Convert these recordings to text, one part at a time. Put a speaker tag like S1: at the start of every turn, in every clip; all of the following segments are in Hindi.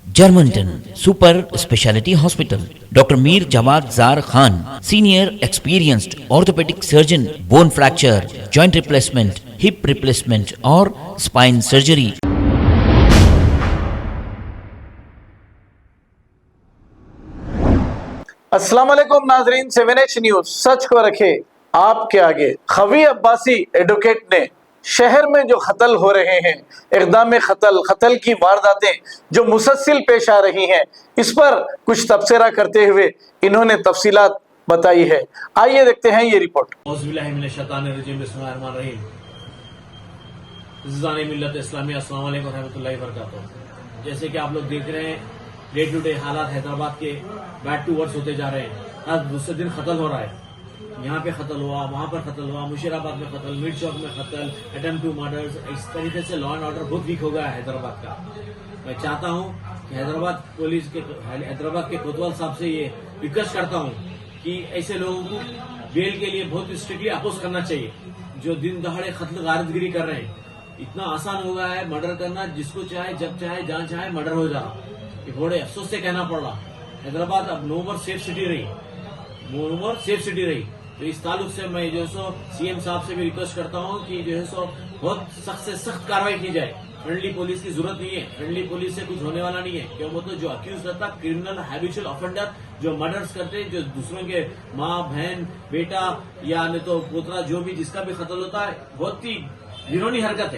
S1: Germanton super speciality hospital, doctor Mir Jawad jar Khan, senior experienced orthopaedic surgeon, bone fracture, joint replacement, hip replacement और स्पाइन सर्जरी।
S2: अस्सलाम वालेकुम नाजरीन, 7H न्यूज सच को रखे आपके आगे। खवी अब्बासी एडवोकेट ने शहर में जो कत्ल हो रहे हैं, इक़दाम कत्ल की वारदातें जो मुसलसल पेश आ रही हैं, इस पर कुछ तबसरा करते हुए इन्होंने तफसीलात बताई है। आइए देखते हैं ये रिपोर्ट।
S3: जैसे कि आप लोग देख रहे हैं, डे टू डे हालात हैदराबाद के बैड टू वर्स होते जा रहे हैं। हर दूसरे दिन कत्ल हो रहा है। यहाँ पे कत्ल हुआ, वहां पर कत्ल हुआ, मुशीराबाद में कत्ल, मिड चौक में कत्ल, अटेम्प्ट टू मर्डर्स। इस तरीके से लॉ एंड ऑर्डर बहुत वीक हो गया है हैदराबाद का। मैं चाहता हूँ कि हैदराबाद के कोतवाल साहब से ये रिक्वेस्ट करता हूँ कि ऐसे लोगों को बेल के लिए बहुत स्ट्रिक्टली अपोज करना चाहिए, जो दिन दहाड़े कत्ल गारदगिरी कर रहे हैं। इतना आसान हो गया है मर्डर करना, जिसको चाहे जब चाहे जहां चाहे मर्डर हो जा रहा। ये बड़े अफसोस से कहना पड़ रहा, हैदराबाद अब नो मोर सेफ सिटी रही। तो इस ताल्लुक से मैं जो है सो सीएम साहब से भी रिक्वेस्ट करता हूँ कि जो है सो बहुत सख्त से सख्त कार्रवाई की जाए। फ्रेंडली पुलिस की जरूरत नहीं है, फ्रेंडली पुलिस से कुछ होने वाला नहीं है। क्यों बोलते जो अक्यूज रहता, क्रिमिनल हैबिचुअल ऑफेंडर, जो मर्डर्स करते, जो दूसरों के माँ बहन बेटा या नहीं तो पोतरा, जो भी जिसका भी कत्ल होता है, बहुत ही घिनौनी हरकत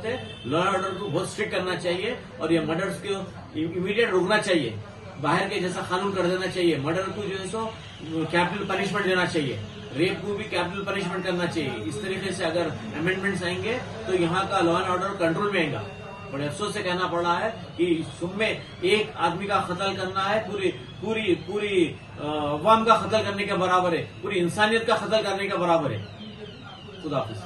S3: है। लॉ एंड ऑर्डर को बहुत स्ट्रिक्ट करना चाहिए और ये मर्डर्स को इमीडिएट रोकना चाहिए। बाहर के जैसा कानून कर देना चाहिए। मर्डर को जो है सो कैपिटल पनिशमेंट देना चाहिए, रेप को भी कैपिटल पनिशमेंट करना चाहिए। इस तरीके से अगर अमेंडमेंट्स आएंगे तो यहाँ का लॉ एंड ऑर्डर कंट्रोल में आएगा। बड़े अफसोस से कहना पड़ रहा है कि सुबह एक आदमी का कत्ल करना है पूरी अवाम का कत्ल करने के बराबर है, पूरी इंसानियत का कत्ल करने के बराबर है। खुदा हाफिज।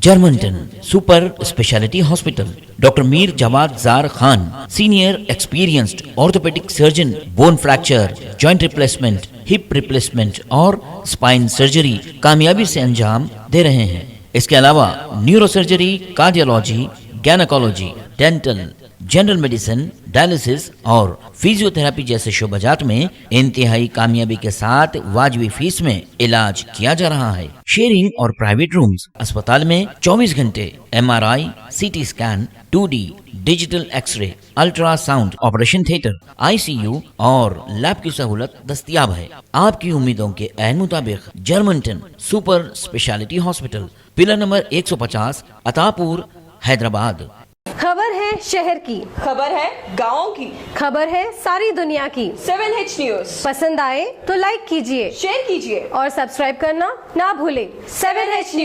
S1: जर्मनटन super speciality hospital, doctor Mir Jawad jar Khan, senior experienced orthopaedic surgeon, bone fracture, joint replacement, hip replacement और स्पाइन सर्जरी कामयाबी से अंजाम दे रहे हैं। इसके अलावा neuro surgery, cardiology, gynaecology, dental, general medicine, dialysis और फिजियोथेरेपी जैसे शोबाजात में इंतहाई कामयाबी के साथ वाजिबी फीस में इलाज किया जा रहा है। शेयरिंग और प्राइवेट रूम्स, अस्पताल में 24 घंटे MRI, CT scan, 2D digital x-ray, ultrasound, operation theatre, ICU और लैब की सहूलत दस्तयाब है। आपकी उम्मीदों के ऐन मुताबिक जर्मनटन super speciality hospital, pillar number 150, Attapur, Hyderabad.
S4: खबर है शहर की,
S5: खबर है गाँव की,
S4: खबर है सारी दुनिया की।
S5: 7H न्यूज
S4: पसंद आए तो लाइक कीजिए,
S5: शेयर कीजिए
S4: और सब्सक्राइब करना ना भूलें।
S5: 7H news.